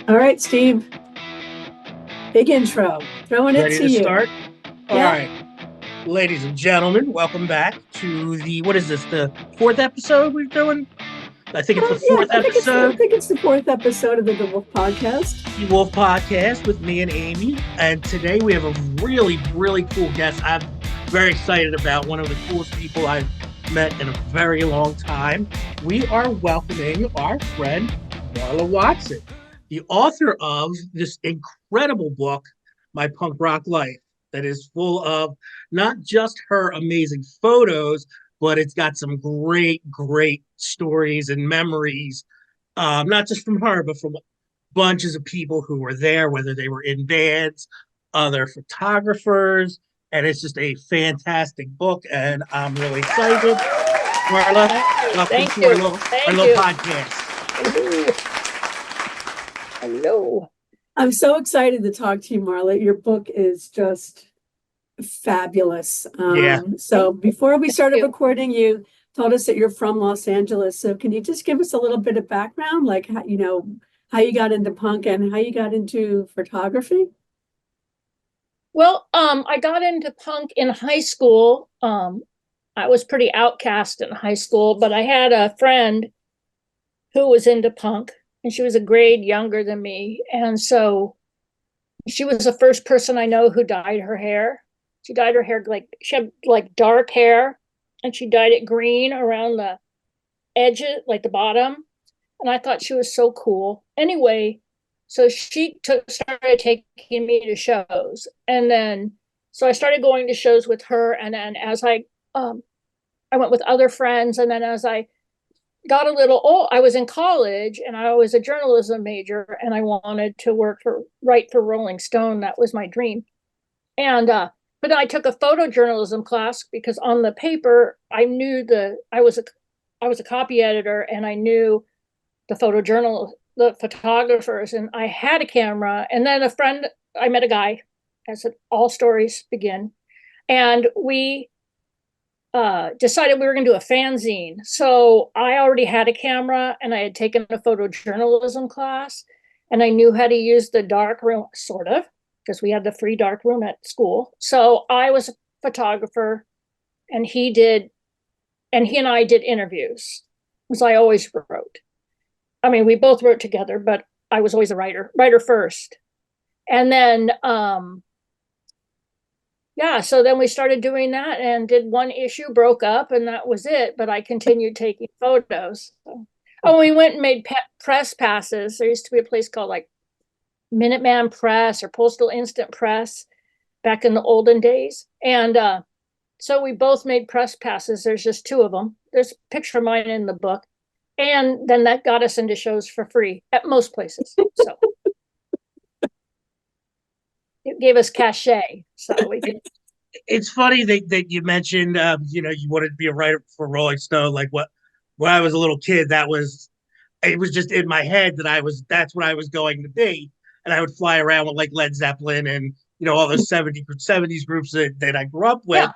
All right, Steve, big intro. Throwing it Ready to to you. start? All Yeah. right, ladies and gentlemen, welcome back to what is this, the fourth episode we're doing? I think it's the Yeah, fourth I episode, think it's the fourth episode of the DiWulf podcast. DiWulf podcast with me and Amy. And today we have a really, really cool guest. I'm very excited about one of the coolest people I've met in a very long time. We are welcoming our friend, Marla Watson, the author of this incredible book, My Punk Rock Life, that is full of not just her amazing photos, but it's got some great, great stories and memories, not just from her, but from bunches of people who were there, whether they were in bands, other photographers, and it's just a fantastic book. And I'm really excited. Marla, Thank you. welcome Thank to our you. little Thank you. podcast. Ooh, hello. I'm so excited to talk to you, Marla. Your book is just fabulous. Yeah, So before we started you. recording, you told us that you're from Los Angeles. So can you just give us a little bit of background, like how you got into punk and how you got into photography? Well, I got into punk in high school. I was pretty outcast in high school, but I had a friend who was into punk, and she was a grade younger than me. And so she was the first person I know who dyed her hair. She dyed her hair she had like dark hair, and she dyed it green around the edges, like the bottom. And I thought she was so cool. Anyway, so started taking me to shows, and then so I started going to shows with her, and then as I went with other friends, and then as I got a little old, I was in college and I was a journalism major, and I wanted to write for Rolling Stone. That was my dream. And but I took a photojournalism class because on the paper I was a copy editor, and I knew the photographers, and I had a camera. And then I met a guy, as all stories begin, and we decided we were going to do a fanzine. So I already had a camera, and I had taken a photojournalism class, and I knew how to use the dark room, sort of, because we had the free dark room at school. So I was a photographer, and he and I did interviews, because I always wrote. I mean, we both wrote together, but I was always a writer first. And then, yeah, so then we started doing that and did one issue, broke up, and that was it. But I continued taking photos. So. Oh, we went and made press passes. There used to be a place called like Minuteman Press or Postal Instant Press back in the olden days. And so we both made press passes. There's just two of them. There's a picture of mine in the book. And then that got us into shows for free at most places. So it gave us cachet. So we could. it's funny that you mentioned, you wanted to be a writer for Rolling Stone. Like when I was a little kid, it was just in my head that's what I was going to be. And I would fly around with like Led Zeppelin and, all those 70s groups that I grew up with. Yeah.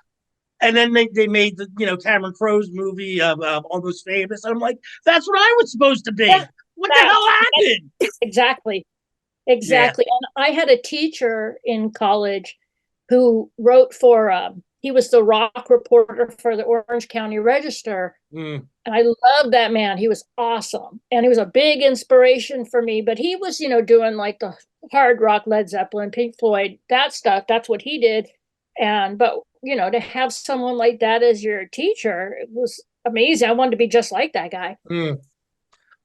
And then they made the Cameron Crowe's movie of Almost Famous, and I'm like, that's what I was supposed to be. Yeah, What the hell happened? exactly. Yeah. Exactly. And I had a teacher in college who wrote for, he was the rock reporter for the Orange County Register. Mm. And I loved that man. He was awesome. And he was a big inspiration for me. But he was, doing like the hard rock, Led Zeppelin, Pink Floyd, that stuff. That's what he did. But, to have someone like that as your teacher, it was amazing. I wanted to be just like that guy. Mm.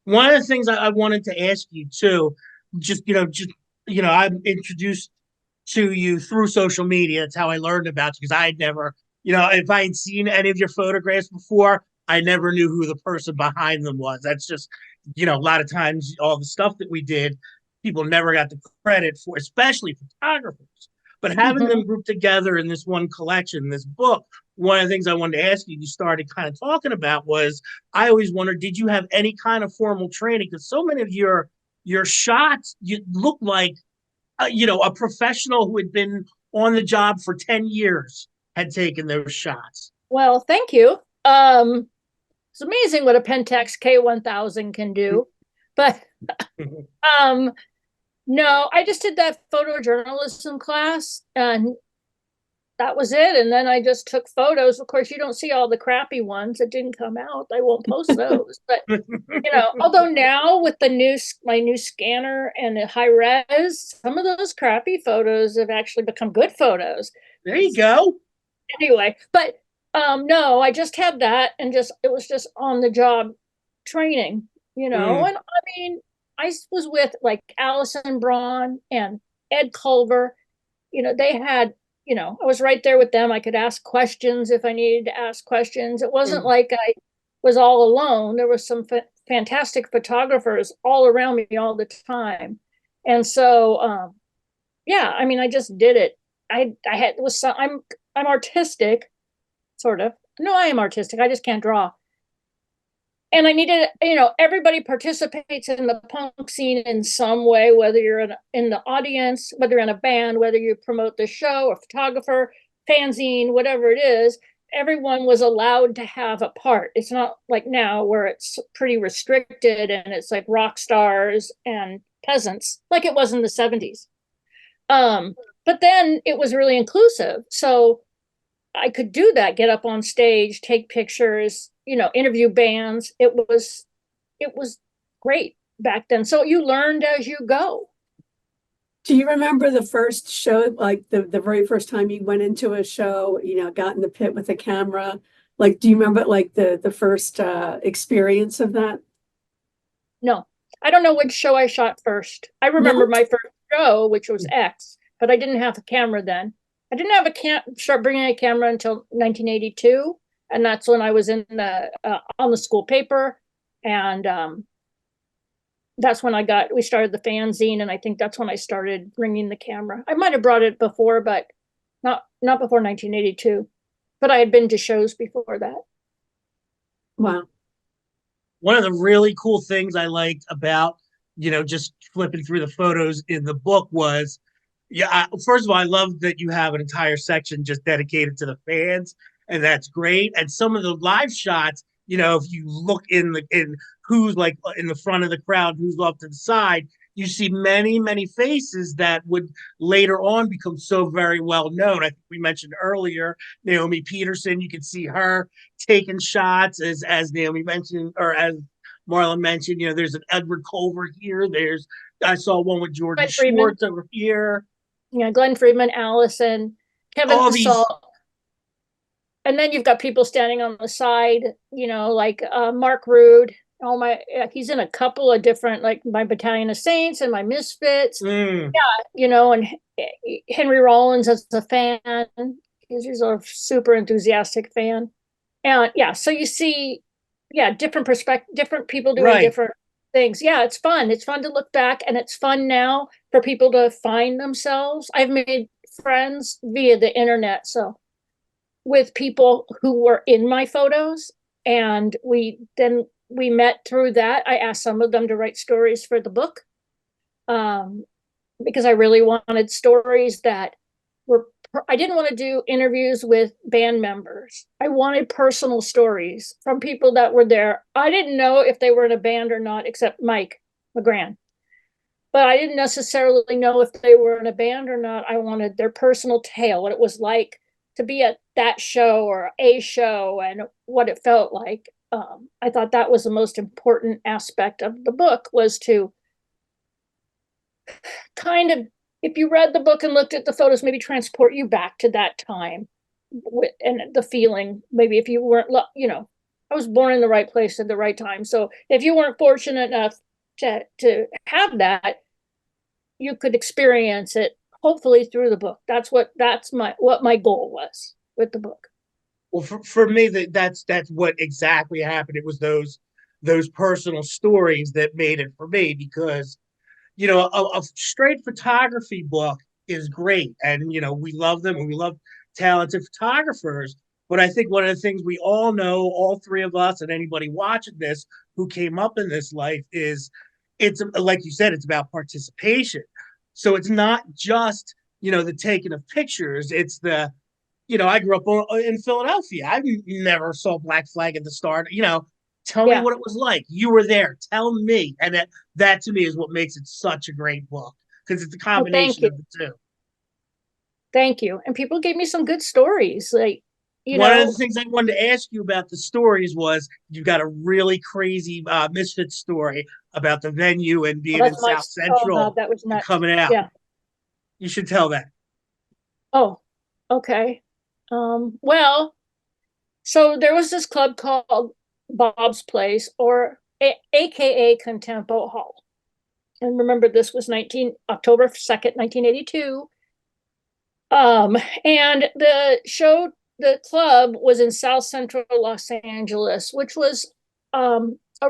One of the things I wanted to ask you too, I'm introduced to you through social media. That's how I learned about you, because I had never, if I had seen any of your photographs before, I never knew who the person behind them was. That's just, a lot of times all the stuff that we did, people never got the credit for, especially photographers. But having them grouped together in this one collection, this book, one of the things I wanted to ask you, you started kind of talking about was, I always wondered, did you have any kind of formal training? Because so many of your shots, you look like a professional who had been on the job for 10 years had taken those shots. Well, thank you. It's amazing what a Pentax K1000 can do. But um, No, I just did that photojournalism class and that was it. And then I just took photos. Of course, you don't see all the crappy ones that didn't come out. I won't post those. But although now with my new scanner and the high res, some of those crappy photos have actually become good photos. There you go. Anyway, but no, I just had that and it was just on the job training, and I mean, I was with like Allison Braun and Ed Culver. They had, I was right there with them. I could ask questions if I needed to ask questions. It wasn't like I was all alone. There were some fantastic photographers all around me all the time. And so, yeah, I mean, I just did it. I had was some, I'm artistic, sort of. No, I am artistic. I just can't draw. And I needed, everybody participates in the punk scene in some way, whether you're in the audience, whether you're in a band, whether you promote the show, a photographer, fanzine, whatever it is. Everyone was allowed to have a part. It's not like now where it's pretty restricted and it's like rock stars and peasants, like it was in the 70s. But then it was really inclusive. So I could do that, get up on stage, take pictures, interview bands. It was great back then. So you learned as you go. Do you remember the first show, like the very first time you went into a show, got in the pit with a camera? Like, do you remember like the first experience of that? No, I don't know which show I shot first. I remember my first show, which was X, but I didn't have a camera then. I didn't have start bringing a camera until 1982, and that's when I was in the on the school paper, and that's when we started the fanzine, and I think that's when I started bringing the camera. I might have brought it before, but not before 1982. But I had been to shows before that. Wow. One of the really cool things I liked about, just flipping through the photos in the book was, first of all, I love that you have an entire section just dedicated to the fans, and that's great. And some of the live shots, if you look in who's like in the front of the crowd, who's off to the side, you see many, many faces that would later on become so very well known. I think we mentioned earlier Naomi Peterson. You can see her taking shots as Naomi mentioned, or as Marla mentioned. There's an Edward Culver here. I saw one with Jordan Schwartz over here. Yeah, Glenn Friedman, Allison, Kevin Salt. And then you've got people standing on the side, like Mark Rude. He's in a couple of different, like my Battalion of Saints and my Misfits. Yeah, and Henry Rollins as a fan. He's a super enthusiastic fan. And yeah, so you see, different perspective, different people doing different things. Yeah, it's fun. It's fun to look back, and it's fun now for people to find themselves. I've made friends via the internet, so with people who were in my photos, and we met through that. I asked some of them to write stories for the book, because I really wanted stories that were. I didn't want to do interviews with band members. I wanted personal stories from people that were there. I didn't know if they were in a band or not, except Mike McGran. But I didn't necessarily know if they were in a band or not. I wanted their personal tale, what it was like to be at that show or a show, and what it felt like. I thought that was the most important aspect of the book, was to kind of, if you read the book and looked at the photos, maybe transport you back to that time and the feeling. Maybe if you weren't, I was born in the right place at the right time. So if you weren't fortunate enough to have that, you could experience it hopefully through the book. That's what my goal was with the book. Well, for me, that's what exactly happened. It was those personal stories that made it for me, because a straight photography book is great, and we love them, and we love talented photographers. But I think one of the things we all know, all three of us and anybody watching this who came up in this life, is it's like you said, it's about participation. So it's not just the taking of pictures. It's the I grew up in Philadelphia. I never saw Black Flag at the start. Tell me what it was like. You were there. Tell me. And that to me is what makes it such a great book. because it's a Oh, thank combination you. of the two. Thank you. And people gave me some good stories. Like, One of the things I wanted to ask you about the stories was you got a really crazy Misfit story about the venue and oh, being in that's my, South oh God, Central that was and nuts. coming out. Yeah. You should tell that. Oh, okay. Well, so there was this club called Bob's Place, or AKA Contempo Hall. And remember, this was October 2nd, 1982. And the club was in South Central Los Angeles, which was a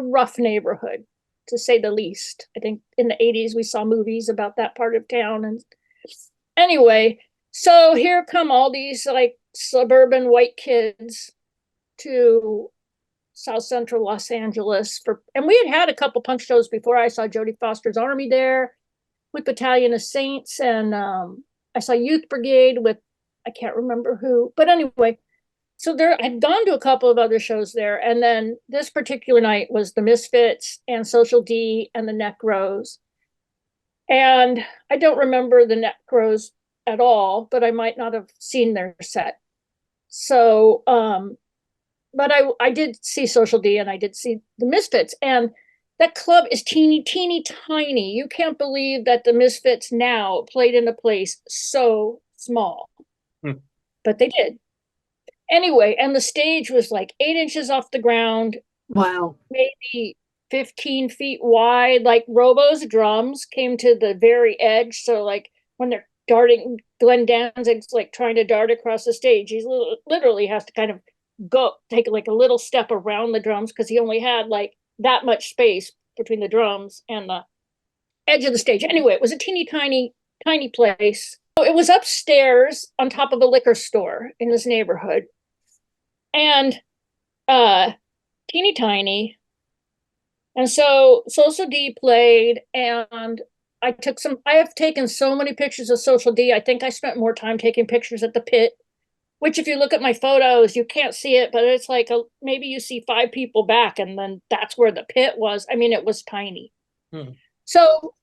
rough neighborhood, to say the least. I think in the 80s we saw movies about that part of town. And anyway, so here come all these like suburban white kids to South Central Los Angeles and we had a couple punk shows before. I saw Jodie Foster's Army there with Battalion of Saints, and I saw Youth Brigade with I can't remember who, but anyway, so there I'd gone to a couple of other shows there, and then this particular night was the Misfits and Social D and the Necros, and I don't remember the Necros at all, but I might not have seen their set. So, but I did see Social D and I did see the Misfits, and that club is teeny tiny. You can't believe that the Misfits now played in a place so small, but they did. Anyway, and the stage was like 8 inches off the ground, Wow. maybe 15 feet wide. Like Robo's drums came to the very edge. So, like, when they're darting, Glenn Danzig's like trying to dart across the stage. He literally has to kind of take like a little step around the drums because he only had like that much space between the drums and the edge of the stage. Anyway, it was a tiny place. So it was upstairs on top of a liquor store in this neighborhood. And teeny tiny. And so Social D played, and I have taken so many pictures of Social D. I think I spent more time taking pictures at the pit, which if you look at my photos, you can't see it, but it's like maybe you see 5 people back, and then that's where the pit was. I mean, it was tiny. So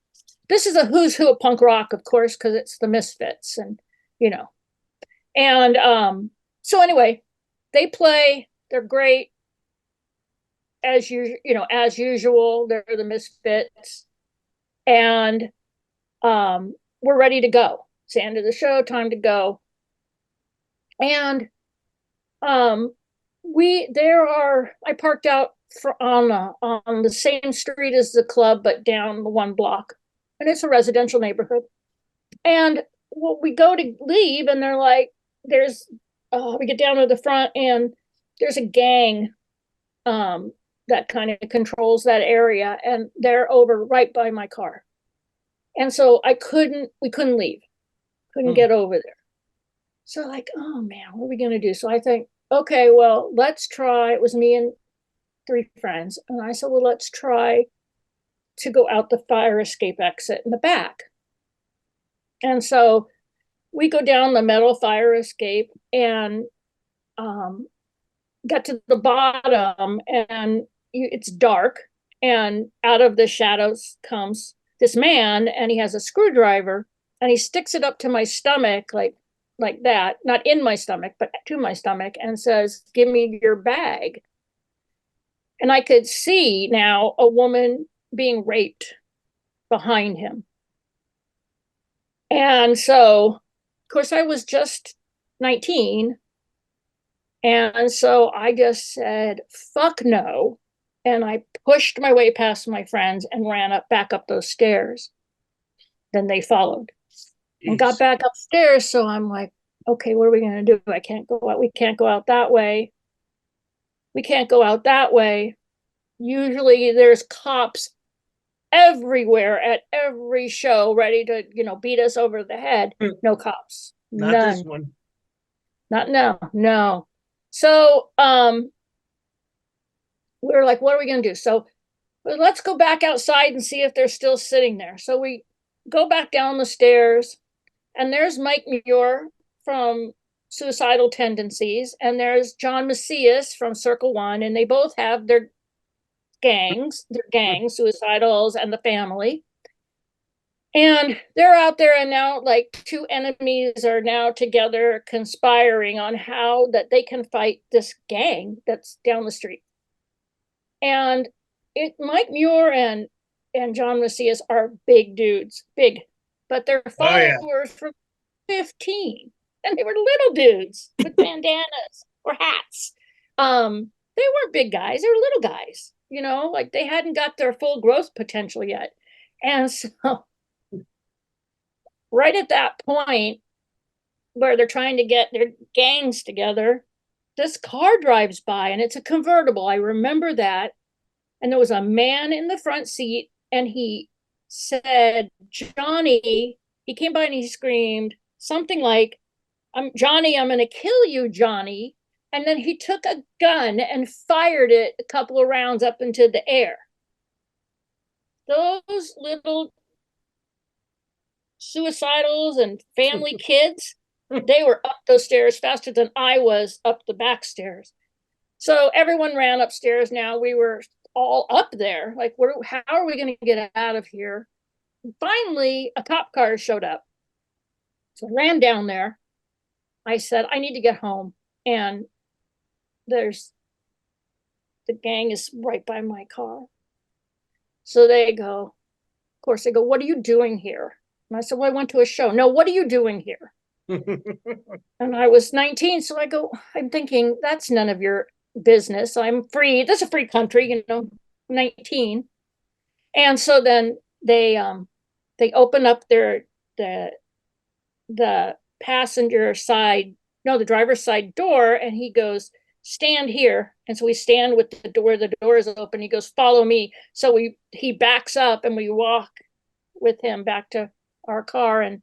this is a who's who of punk rock, of course, because it's the Misfits, and and so anyway, they play. They're great as usual. They're the Misfits, and we're ready to go. It's the end of the show. Time to go. And I parked out on the same street as the club, but down 1 block, and it's a residential neighborhood. And we go to leave, and they're like, we get down to the front, and there's a gang that kind of controls that area, and they're over right by my car. And so we couldn't leave, couldn't get over there. So like, oh man, what are we gonna do? So I think, okay, well, let's try. It was me and 3 friends, and I said, well, let's try to go out the fire escape exit in the back. And so we go down the metal fire escape and got to the bottom, and it's dark, and out of the shadows comes this man, and he has a screwdriver, and he sticks it up to my stomach like that, not in my stomach, but to my stomach, and says, give me your bag. And I could see now a woman being raped behind him. And so, of course, I was just 19. And so I just said, fuck no. And I pushed my way past my friends and ran back up those stairs. Then they followed and got back upstairs. So I'm like, okay, what are we going to do? I can't go out. We can't go out that way. We can't go out that way. Usually there's cops everywhere at every show ready to, beat us over the head. No cops. Not None. this one. Not no, no. So we were like, what are we going to do? So let's go back outside and see if they're still sitting there. So we go back down the stairs, and there's Mike Muir from Suicidal Tendencies, and there's John Macias from Circle One, and they both have their gangs, Suicidals and the Family. And they're out there, and now like two enemies are now together conspiring on how that they can fight this gang that's down the street. And Mike Muir and John Macias are big dudes, big, but their Oh yeah. followers were 15, and they were little dudes with bandanas or hats. They weren't big guys, they were little guys, like they hadn't got their full growth potential yet. And so right at that point where they're trying to get their gangs together, this car drives by, and it's a convertible. I remember that. And there was a man in the front seat, and he said, Johnny, he came by and he screamed something like, Johnny, I'm going to kill you, Johnny. And then he took a gun and fired it a couple of rounds up into the air. Those little suicidals and family kids, they were up those stairs faster than I was up the back stairs. So everyone ran upstairs. Now we were all up there. Like, how are we going to get out of here? And finally, a cop car showed up. So I ran down there. I said, I need to get home. And the gang is right by my car. So they go, of course, they go, what are you doing here? And I said, well, I went to a show. No, what are you doing here? And I was 19. So I go, I'm thinking, that's none of your business. I'm free. This is a free country, 19. And so then they open up the passenger side, no, the driver's side door, and he goes, stand here. And so we stand with the door is open. He goes, follow me. So he backs up, and we walk with him back to our car, and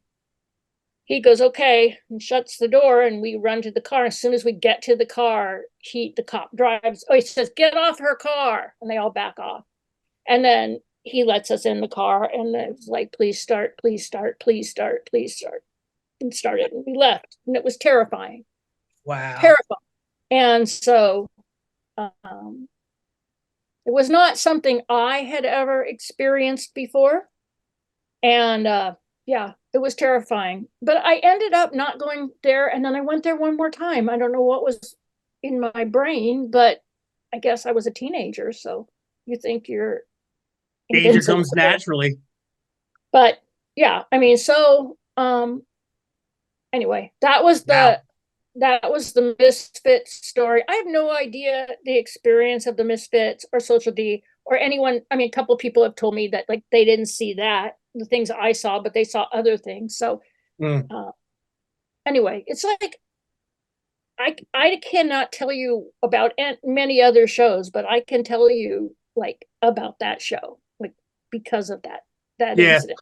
he goes, okay, and shuts the door, and we run to the car. As soon as we get to the car, the cop drives. Oh, he says, get off her car. And they all back off. And then he lets us in the car, and it was like, please start, please start, please start, please start. And started, and we left. And it was terrifying. Wow. Terrifying. And so it was not something I had ever experienced before. And yeah, it was terrifying. But I ended up not going there, and then I went there one more time. I don't know what was in my brain, but I guess I was a teenager, so you think you're Danger comes naturally. But yeah, I mean, so anyway, that was the Misfits story. I have no idea the experience of the Misfits or Social D or anyone. I mean, a couple of people have told me that like they didn't see the things I saw, but they saw other things. So anyway, it's like I cannot tell you about many other shows, but I can tell you like about that show, like because of that incident.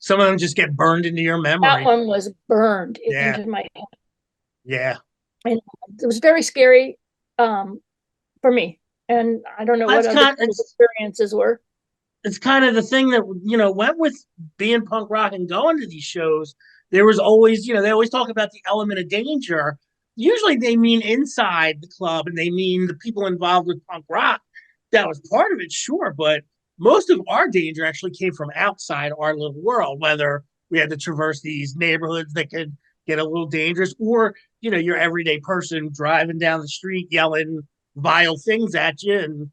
Some of them just get burned into your memory. That one was burned into my head. Yeah. And it was very scary for me. And I don't know what other experiences were. It's kind of the thing that, went with being punk rock and going to these shows. There was always, they always talk about the element of danger. Usually they mean inside the club, and they mean the people involved with punk rock. That was part of it, sure. But most of our danger actually came from outside our little world, whether we had to traverse these neighborhoods that could get a little dangerous, or, your everyday person driving down the street yelling vile things at you and,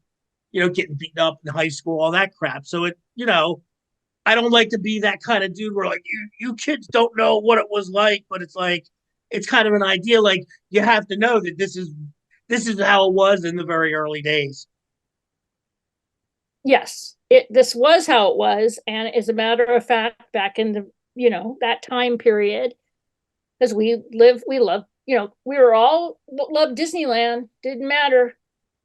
getting beaten up in high school, all that crap. So I don't like to be that kind of dude where like, you kids don't know what it was like, but it's like, it's kind of an idea. Like you have to know that this is how it was in the very early days. Yes, this was how it was. And as a matter of fact, back in the, that time period, because we love, we were all loved Disneyland. Didn't matter,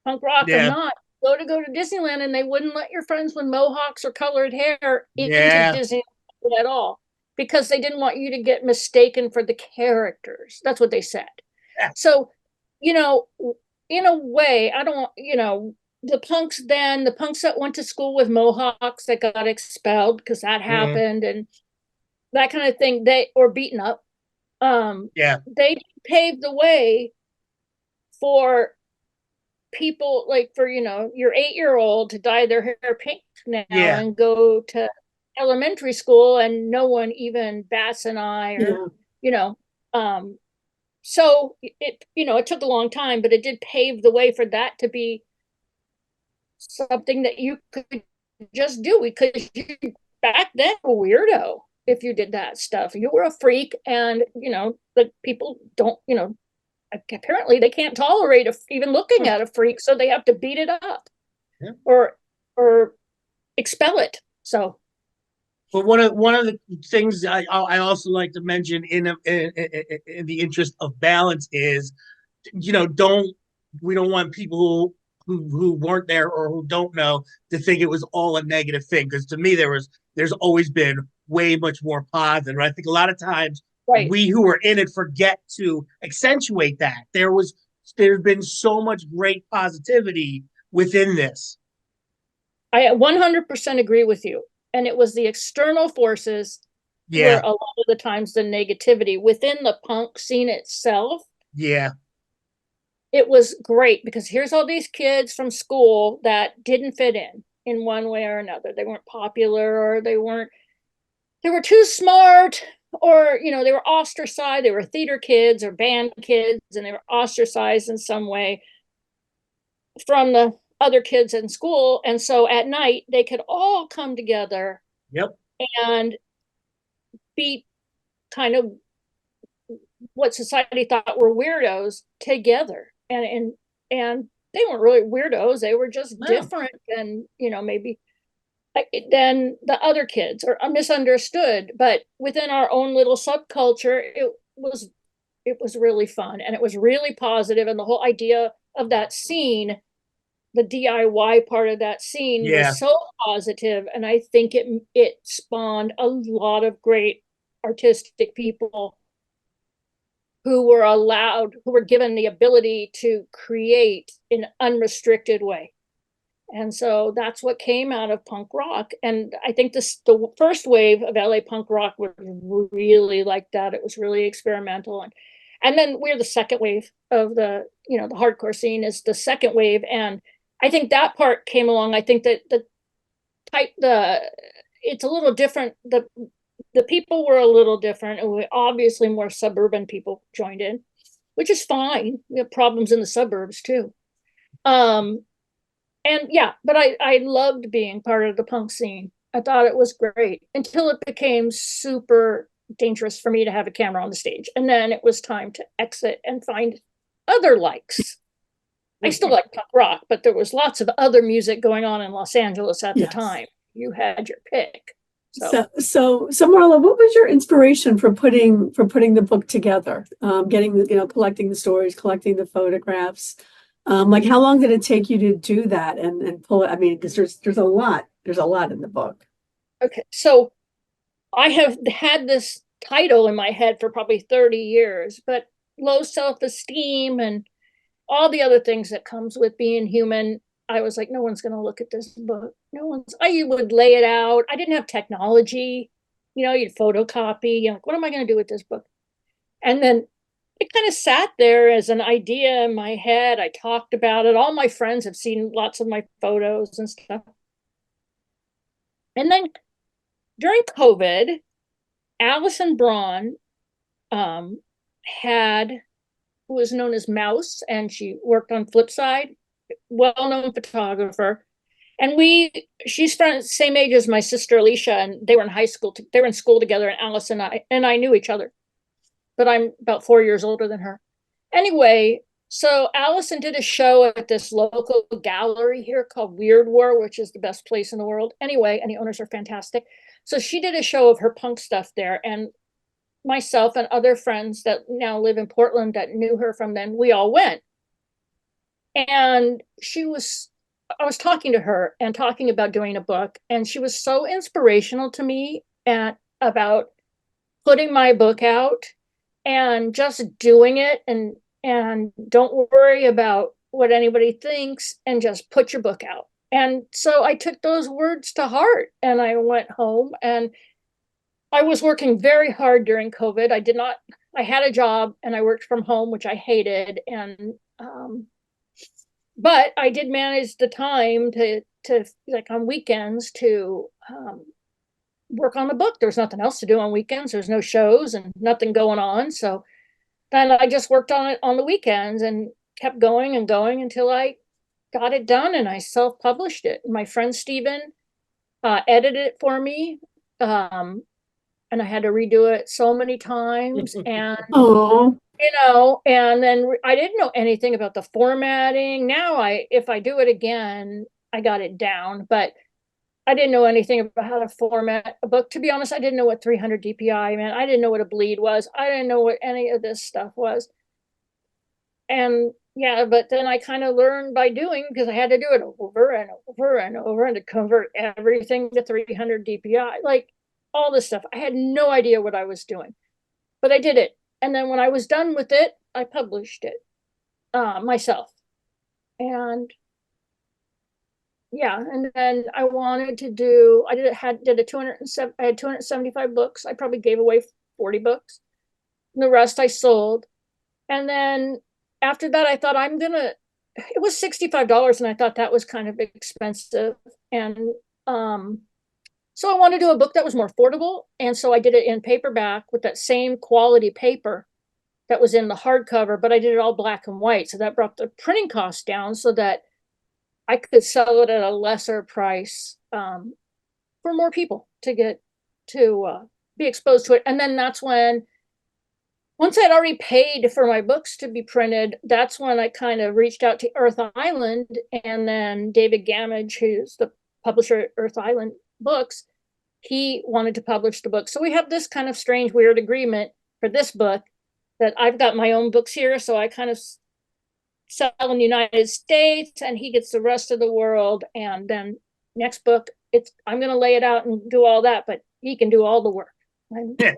punk rock or not. Go to Disneyland, and they wouldn't let your friends with mohawks or colored hair into Disneyland at all, because they didn't want you to get mistaken for the characters. That's what they said. Yeah. So, in a way, I don't, the punks that went to school with mohawks that got expelled because that happened and that kind of thing, or beaten up. They paved the way for people like for your 8-year-old to dye their hair pink now and go to elementary school and no one even bats an eye or, Yeah. you know, so it, it took a long time, but it did pave the way for that to be something that you could just do, because you back then a weirdo if you did that stuff. You were a freak, and the people don't, apparently they can't tolerate even looking at a freak, so they have to beat it up, Yeah. or expel it. So, but one of the things I also like to mention in the interest of balance is, don't we don't want people who weren't there or who don't know to think it was all a negative thing, because to me there's always been way much more positive. I think a lot of times right. we who are in it forget to accentuate that. There's been so much great positivity within this. I 100% agree with you. And it was the external forces were Yeah, a lot of the times the negativity. Within the punk scene itself, yeah, it was great, because here's all these kids from school that didn't fit in one way or another. They weren't popular, or they were too smart, or they were ostracized. They were theater kids or band kids, and they were ostracized in some way from the other kids in school. And so at night they could all come together yep, and be kind of what society thought were weirdos together. And they weren't really weirdos. They were just no, different than, maybe than the other kids, or misunderstood. But within our own little subculture, it was really fun, and it was really positive. And the whole idea of that scene, the DIY part of that scene, yeah, was so positive, and I think it spawned a lot of great artistic people who were given the ability to create in an unrestricted way. And so that's what came out of punk rock. And I think the first wave of LA punk rock was really like that. It was really experimental. And then we're the second wave of the hardcore scene is the second wave. And I think that part came along. I think that it's a little different. The people were a little different, and obviously more suburban people joined in, which is fine. We have problems in the suburbs too. Um, and yeah, but I loved being part of the punk scene. I thought it was great until it became super dangerous for me to have a camera on the stage. And then it was time to exit and find other likes. I still like punk rock, but there was lots of other music going on in Los Angeles at the Yes. time. You had your pick. So Marla, what was your inspiration for putting the book together? Getting collecting the stories, collecting the photographs. Like, how long did it take you to do that and pull it? I mean, because there's a lot in the book. Okay, so I have had this title in my head for probably 30 years, but low self-esteem and all the other things that comes with being human, I was like, no one's going to look at this book. I would lay it out. I didn't have technology. You'd photocopy. Like, what am I going to do with this book? And then it kind of sat there as an idea in my head. I talked about it. All my friends have seen lots of my photos and stuff. And then during COVID, Alison Braun had, who was known as Mouse, and she worked on Flipside, well-known photographer. And she's same age as my sister Alicia, and they were in high school. They were in school together, and Alice and I knew each other, but I'm about 4 years older than her. Anyway, so Allison did a show at this local gallery here called Weird War, which is the best place in the world. Anyway, and the owners are fantastic. So she did a show of her punk stuff there, and myself and other friends that now live in Portland that knew her from then, we all went. And I was talking to her and talking about doing a book, and she was so inspirational to me about putting my book out and just doing it, and don't worry about what anybody thinks, and just put your book out. And so I took those words to heart, and I went home, and I was working very hard during COVID. I had a job and I worked from home, which I hated. But I did manage the time to like on weekends to work on the book. There was nothing else to do on weekends. There's no shows and nothing going on. So then I just worked on it on the weekends and kept going and going until I got it done, and I self-published it. My friend Steven edited it for me. And I had to redo it so many times. And Oh, and then I didn't know anything about the formatting. Now if I do it again, I got it down, but I didn't know anything about how to format a book. To be honest, I didn't know what 300 DPI meant. I didn't know what a bleed was. I didn't know what any of this stuff was. And yeah, but then I kind of learned by doing, because I had to do it over and over and over and to convert everything to 300 DPI, like all this stuff. I had no idea what I was doing, but I did it. And then when I was done with it, I published it myself. And yeah, and then I wanted to do, I did a 207, I had 275 books. I probably gave away 40 books. And the rest I sold. And then after that, I thought it was $65, and I thought that was kind of expensive. And so I wanted to do a book that was more affordable. And so I did it in paperback with that same quality paper that was in the hardcover, but I did it all black and white. So that brought the printing cost down so that I could sell it at a lesser price for more people to get to be exposed to it. And then that's when, once I'd already paid for my books to be printed, that's when I kind of reached out to Earth Island. And then David Gamage, who's the publisher at Earth Island Books, he wanted to publish the book. So we have this kind of strange, weird agreement for this book that I've got my own books here. So I kind of sell in the United States and he gets the rest of the world. And then next book, I'm going to lay it out and do all that, but he can do all the work. Yeah.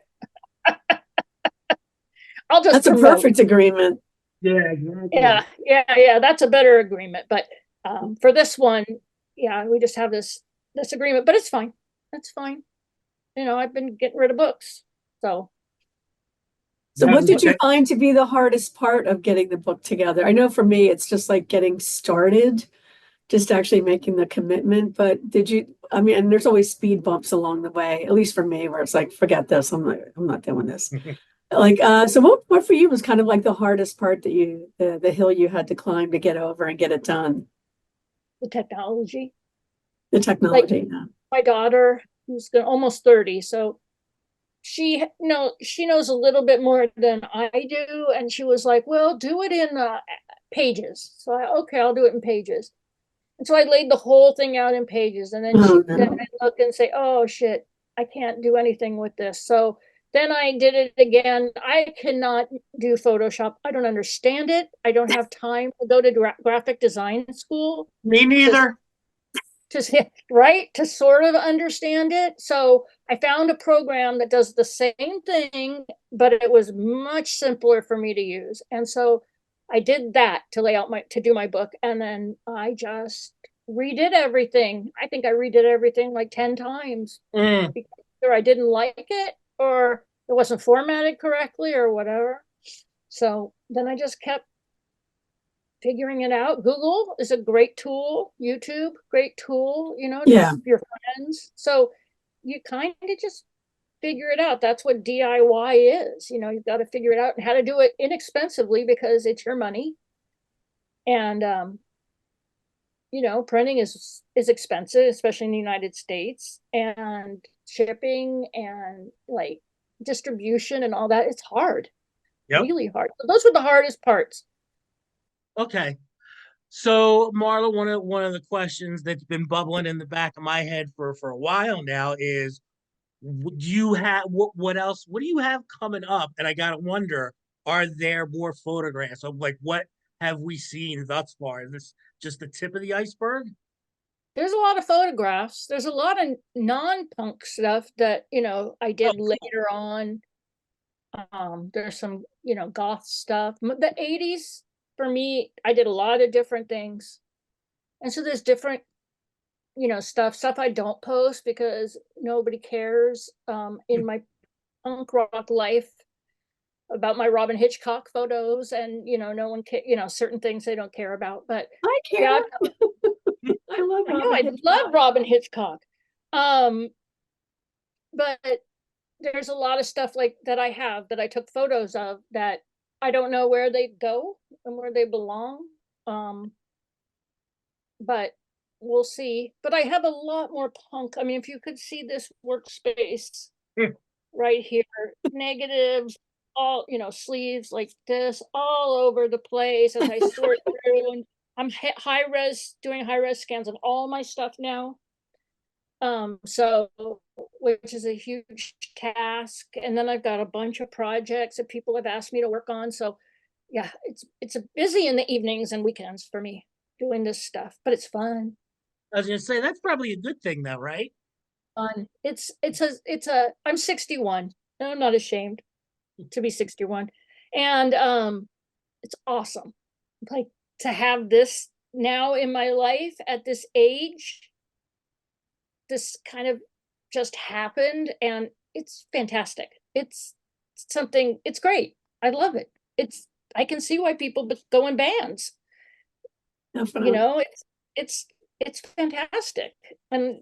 I'll just that's a perfect agreement. Yeah, exactly. Yeah. That's a better agreement. But for this one, yeah, we just have this agreement, but it's fine. That's fine. I've been getting rid of books. So what did you find to be the hardest part of getting the book together? I know for me, it's just like getting started, just actually making the commitment. But and there's always speed bumps along the way, at least for me, where it's like, forget this. I'm not doing this. Like, so what for you was kind of like the hardest part that the hill you had to climb to get over and get it done? The technology. Like, yeah. My daughter, who's almost 30, so she knows a little bit more than I do, and she was like, well, do it in Pages. So I'll do it in Pages. And so I laid the whole thing out in Pages, and then then I look and say, oh shit, I can't do anything with this. So then I did it again. I cannot do Photoshop. I don't understand it. I don't have time to go to graphic design school. Me neither. To sort of understand it. So I found a program that does the same thing, but it was much simpler for me to use. And so I did that to do my book. And then I just redid everything. I think I redid everything like 10 times because either I didn't like it or it wasn't formatted correctly or whatever. So then I just kept figuring it out. Google is a great tool. YouTube, great tool, your friends. So you kind of just figure it out. That's what DIY is. You've got to figure it out and how to do it inexpensively because it's your money. And printing is expensive, especially in the United States, and shipping and like distribution and all that. It's hard. Yep. Really hard. So those were the hardest parts. Okay. So Marla, one of the questions that's been bubbling in the back of my head for a while now is, do you have what else? What do you have coming up? And I gotta wonder, are there more photographs of like what have we seen thus far? Is this just the tip of the iceberg? There's a lot of photographs. There's a lot of non-punk stuff that I did later on. There's some goth stuff. The 80s. For me, I did a lot of different things. And so there's different, stuff I don't post because nobody cares in my punk rock life about my Robin Hitchcock photos. And, no one certain things they don't care about. But I care. Yeah, I love Robin Hitchcock. Robin Hitchcock. but there's a lot of stuff like that I have that I took photos of that I don't know where they go and where they belong. But we'll see. But I have a lot more punk. I mean, if you could see this workspace right here, negatives, all, sleeves like this all over the place as I sort through, and I'm doing high res scans of all my stuff now. So, which is a huge task. And then I've got a bunch of projects that people have asked me to work on. So yeah, it's a busy in the evenings and weekends for me doing this stuff, but it's fun. I was gonna say that's probably a good thing though, right? Fun. I'm 61 and I'm not ashamed to be 61. And it's awesome. Like to have this now in my life at this age, this kind of just happened and it's fantastic. It's something, it's great. I love it. I can see why people go in bands. Definitely. It's fantastic. And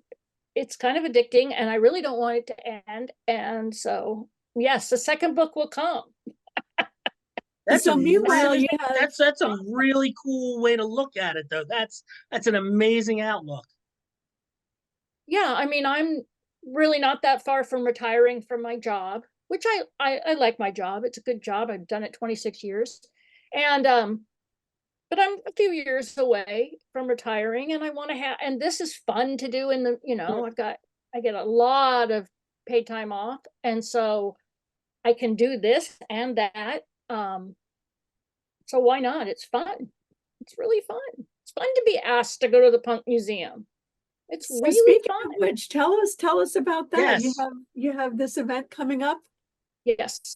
it's kind of addicting and I really don't want it to end. And so, yes, the second book will come. So meanwhile, you have that's a really cool way to look at it though. That's an amazing outlook. Yeah, I mean, I'm really not that far from retiring from my job, which I like my job. It's a good job. I've done it 26 years. And but I'm a few years away from retiring and I want to have, and this is fun to do in the, I get a lot of paid time off. And so I can do this and that. So why not? It's fun. It's really fun. It's fun to be asked to go to the punk museum. It's so really speaking fun. of which, tell us about that. Yes. You have this event coming up. Yes.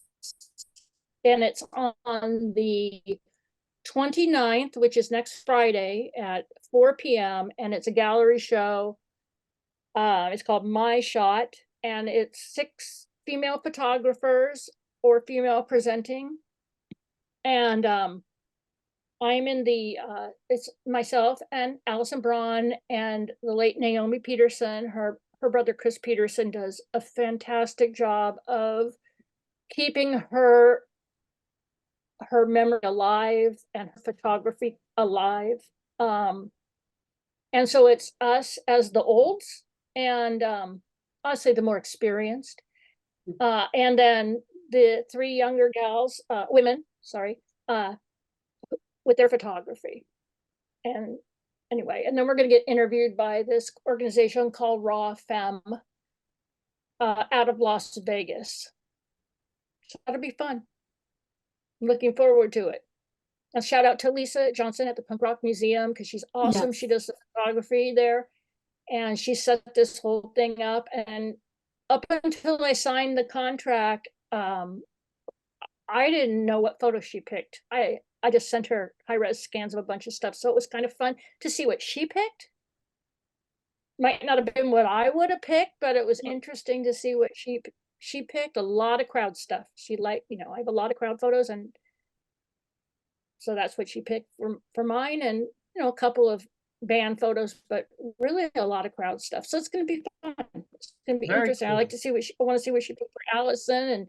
And it's on the 29th, which is next Friday at 4 p.m. And it's a gallery show. It's called My Shot, and it's 6 female photographers or female presenting. And I'm in it's myself and Allison Braun and the late Naomi Peterson. Her brother Chris Peterson does a fantastic job of keeping her memory alive and her photography alive. And so it's us as the olds and I'll say the more experienced. And then the 3 younger gals, women, sorry, with their photography. And anyway, and then we're going to get interviewed by this organization called Raw Femme out of Las Vegas. So that'll be fun. I'm looking forward to it. And shout out to Lisa Johnson at the Punk Rock Museum because she's awesome. Yes. She does the photography there. And she set this whole thing up. And up until I signed the contract, I didn't know what photo she picked. I just sent her high-res scans of a bunch of stuff. So it was kind of fun to see what she picked. Might not have been what I would have picked, but it was interesting to see what she picked. A lot of crowd stuff. She I have a lot of crowd photos, and so that's what she picked for mine, and a couple of band photos, but really a lot of crowd stuff. So it's going to be fun. It's going to be Very interesting. cool. I want to see what she picked for Allison and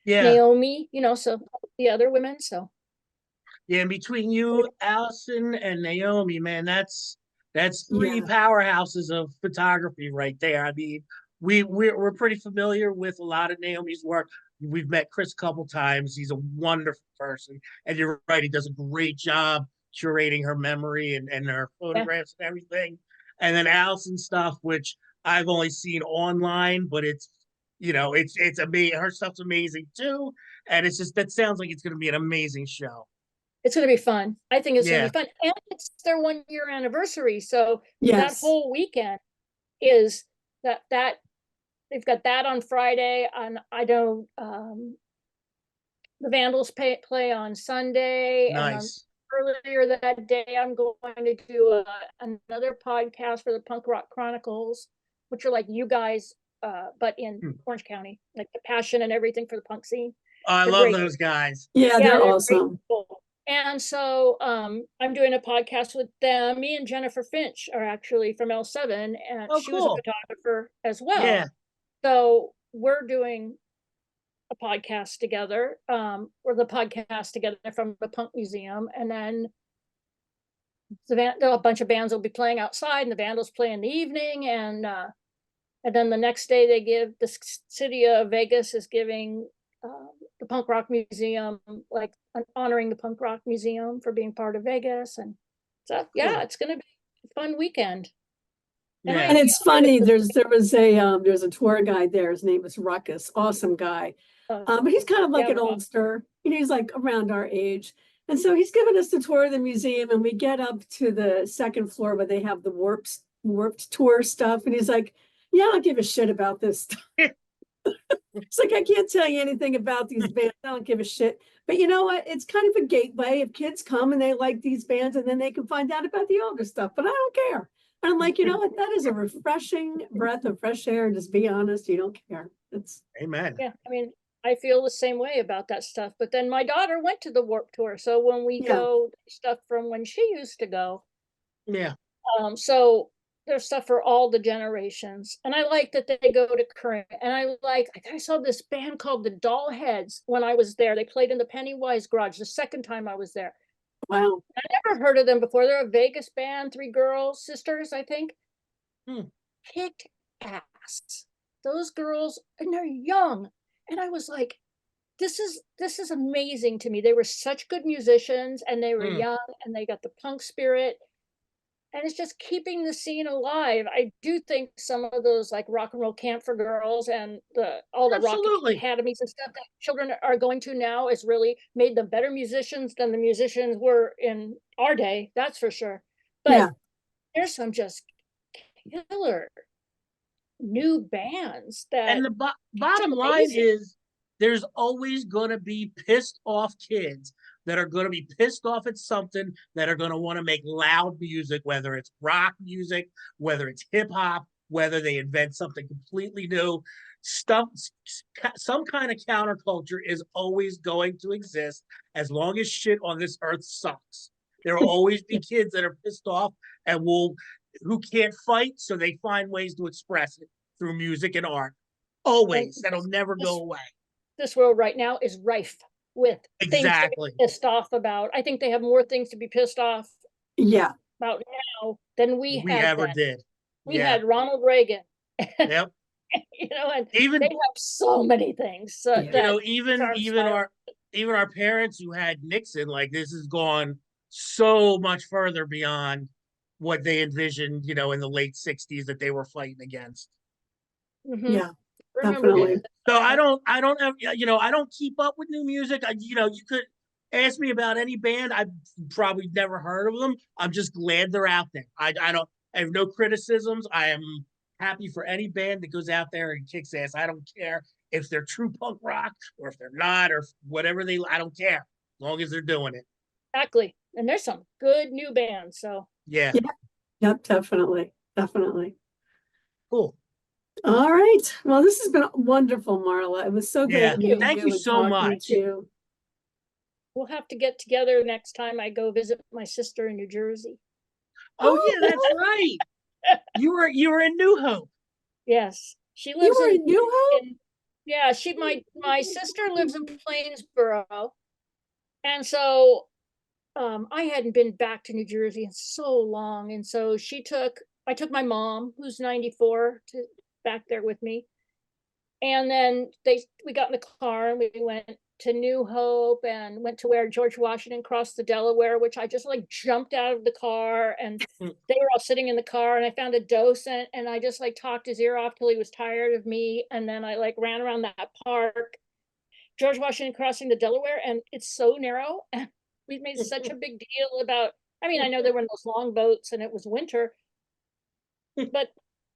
Yeah. Naomi, so the other women. So Yeah, and between you, Allison, and Naomi, man, that's 3 Yeah. powerhouses of photography right there. I mean, we're pretty familiar with a lot of Naomi's work. We've met Chris a couple times. He's a wonderful person, and you're right, he does a great job curating her memory and her photographs and everything. And then Allison's stuff, which I've only seen online, but it's amazing. Her stuff's amazing too, and it's just that sounds like it's going to be an amazing show. it's going to be fun. I think it's going to Yeah. be fun. And it's their 1-year anniversary. So that Yes. whole weekend is that they've got that on Friday. And I don't, the Vandals play on Sunday. Nice. And earlier that day, I'm going to do another podcast for the Punk Rock Chronicles, which are like you guys, but in Orange County, like the passion and everything for the punk scene. Oh, I They're love great. those guys. Yeah, they're great awesome. people. And so I'm doing a podcast with them. Me and Jennifer Finch are actually from L7, and Oh, she was a cool. photographer as well. Yeah. So we're doing a podcast together, or the podcast together from the Punk Museum, and then a bunch of bands will be playing outside, and the Vandals play in the evening, and then the next day they give the city of Vegas is giving the Punk Rock Museum, like honoring the Punk Rock Museum for being part of Vegas, and so yeah, Cool. it's gonna be a fun weekend. And Yeah. And it's funny, there's a tour guide there. His name is Ruckus, awesome guy. But he's kind of like yeah, an oldster. He's like around our age. And so he's given us the tour of the museum, and we get up to the second floor where they have the warped tour stuff. And he's like, yeah, I don't give a shit about this stuff. It's like, I can't tell you anything about these bands. I don't give a shit. But you know what? It's kind of a gateway. If kids come and they like these bands, and then they can find out about the older stuff. But I don't care. And I'm like, you know what? That is a refreshing breath of fresh air. Just be honest. You don't care. It's Amen. yeah, I mean, I feel the same way about that stuff. But then my daughter went to the Warp Tour, so when we Yeah. go, stuff from when she used to go. Yeah. So there's stuff for all the generations, and I like that they go to current. And I saw this band called the Dollheads when I was there. They played in the Pennywise Garage the second time I was there. wow. I never heard of them before. They're a Vegas band, three girls, sisters, I think. Kicked ass. Those girls, and they're young. And I was like, this is amazing to me. They were such good musicians, and they were young, and they got the punk spirit. And it's just keeping the scene alive. I do think some of those like rock and roll camp for girls and all the rock Absolutely. academies and stuff that children are going to now is really made them better musicians than the musicians were in our day. That's for sure. But Yeah. there's some just killer new bands that, And the bottom line is there's always going to be pissed off kids that are going to be pissed off at something, that are going to want to make loud music, whether it's rock music, whether it's hip hop, whether they invent something completely new. Stuff, some kind of counterculture is always going to exist as long as shit on this earth sucks. There will always be kids that are pissed off and who can't fight, so they find ways to express it through music and art. Always. That'll never go away. This world right now is rife with exactly things to be pissed off about. I think they have more things to be pissed off about now than we ever then. did. We had Ronald Reagan. Yep. And even they have so many things. Even our parents who had Nixon, like, this has gone so much further beyond what they envisioned, in the late 60s that they were fighting against. Yeah, definitely. So I don't keep up with new music. You could ask me about any band. I've probably never heard of them. I'm just glad they're out there. I have no criticisms. I am happy for any band that goes out there and kicks ass. I don't care if they're true punk rock or if they're not or whatever I don't care, as long as they're doing it. Exactly. And there's some good new bands. So yeah. Yep, definitely. Cool. All right. Well, this has been wonderful, Marla. It was so great meeting Thank you and so talking much. to you. we'll have to get together next time I go visit my sister in New Jersey. Oh yeah, that's right. You were in New Hope. Yes. She lives in New Hope? Yeah, my sister lives in Plainsboro. And so I hadn't been back to New Jersey in so long. And so I took my mom, who's 94, back there with me. And then we got in the car and we went to New Hope and went to where George Washington crossed the Delaware, which I just like jumped out of the car, and they were all sitting in the car, and I found a docent and I just like talked his ear off till he was tired of me. And then I like ran around that park, George Washington crossing the Delaware, and it's so narrow. And we made such a big deal about, I know there were those long boats and it was winter, but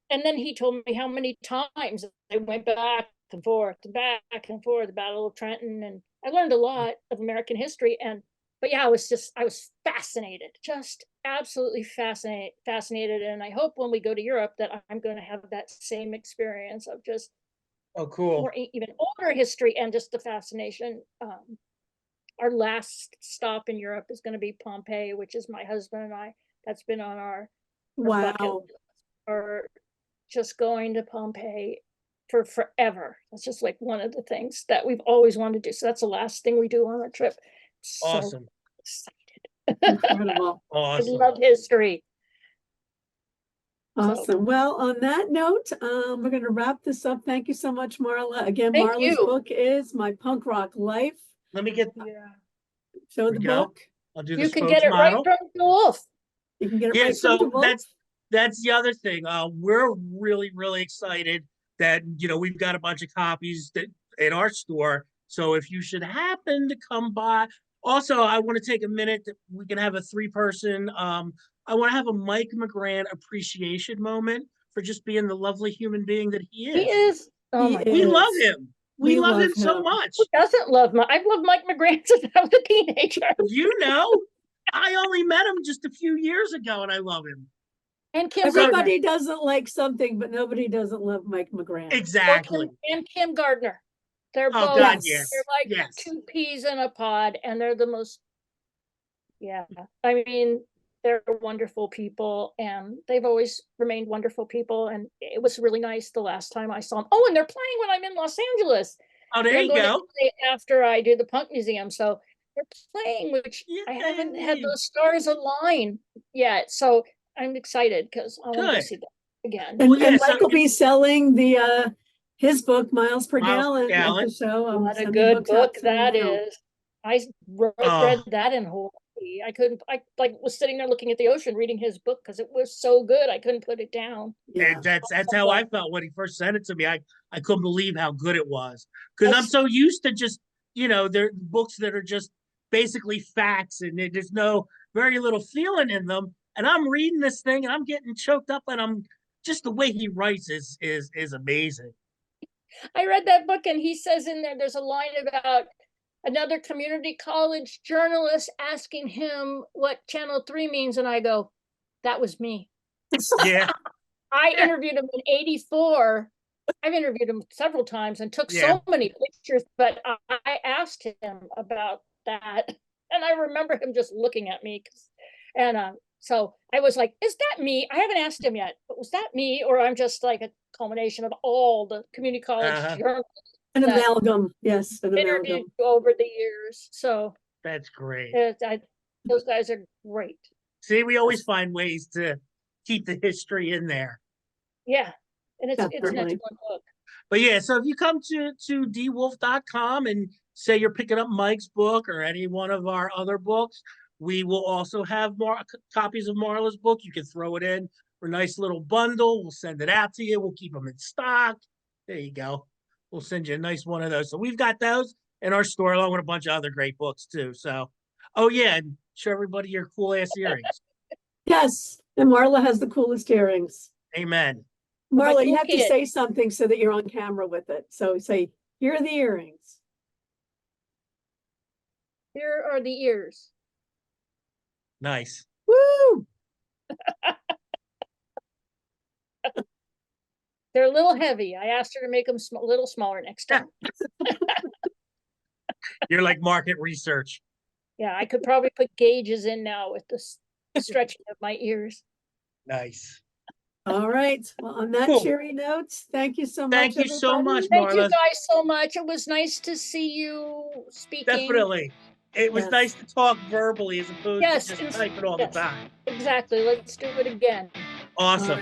and then he told me how many times they went back and forth, the Battle of Trenton, and I learned a lot of American history. But yeah, I was fascinated, just absolutely fascinated. And I hope when we go to Europe that I'm going to have that same experience of just cool, more even older history and just the fascination. Our last stop in Europe is going to be Pompeii, which is my husband and I. That's been on our bucket list, or just going to Pompeii for forever. That's just like one of the things that we've always wanted to do. So that's the last thing we do on our trip. So Awesome. excited. Incredible. I Awesome. love history. Awesome. Well, on that note, we're going to wrap this up. Thank you so much, Marla. Again, Thank Marla's you. book is My Punk Rock Life. Let me get the Show There the we go. book. I'll do the You can get it right spokesmodel. from DiWulf. You can get it Yeah, right so from DiWulf. that's the other thing. We're really excited that we've got a bunch of copies that in our store. So if you should happen to come by, also I want to take a minute that we can have a 3-person. I want to have a Mike McGran appreciation moment for just being the lovely human being that he is. He is. Oh He my We God. love is. him. We love him so him. much. Who doesn't love Mike? I've loved Mike McGran since I was a teenager. I only met him just a few years ago, and I love him. And Kim Everybody Gardner. doesn't like something, but nobody doesn't love Mike McGran. Exactly. And Kim Gardner. They're Oh both. God, Yes. yes. They're like Yes. 2 peas in a pod, and they're the most. Yeah, I mean, they're wonderful people, and they've always remained wonderful people. And it was really nice the last time I saw them. Oh, and they're playing when I'm in Los Angeles. Oh, there They're you going go. to play after I do the Punk Museum, so they're playing, which I haven't had Yay. those stars align yet. So I'm excited because I want to go Good. see them again. And, Well, yeah, and so Mike will be selling the his book, Miles Per Miles Per Gallon, at Gallon. the show. What a sending good books out book to them that now. is. I read that in Hawaii. I like was sitting there looking at the ocean reading his book because it was so good. I couldn't put it down. Yeah. And that's how I felt when he first sent it to me. I couldn't believe how good it was because I'm so used to just they're books that are just basically facts and there's no very little feeling in them. And I'm reading this thing and I'm getting choked up and I'm just the way he writes is amazing. I read that book and he says in there's a line about another community college journalist asking him what Channel 3 means, and I go, that was me. Yeah. I interviewed him in '84. I've interviewed him several times and took so many pictures, but I asked him about that, and I remember him just looking at me, and so I was like, is that me? I haven't asked him yet, but was that me, or I'm just like a culmination of all the community college journalists An that amalgam, yes, an interviewed amalgam. over the years. So That's great. those guys are great. See, we always find ways to keep the history in there. Yeah, and it's an Definitely. excellent book. But yeah, so if you come to DiWulf.com and say you're picking up Mike's book or any one of our other books, we will also have more copies of Marla's book. You can throw it in for a nice little bundle. We'll send it out to you. We'll keep them in stock. There you go. We'll send you a nice one of those. So we've got those in our store along with a bunch of other great books too. So, oh yeah, and show everybody your cool ass earrings. Yes, and Marla has the coolest earrings. Amen. Marla, you have to say something so that you're on camera with it. So say, here are the earrings. Here are the ears. Nice. Woo! They're a little heavy. I asked her to make them a little smaller next time. You're like market research. Yeah, I could probably put gauges in now with the stretching of my ears. Nice. All right. Well, on that cheery note, thank you so much. Thank you so much, Marla. Thank you guys so much. It was nice to see you speaking. Definitely. It was nice to talk verbally as opposed to just typing all the time. Exactly. Let's do it again. Awesome.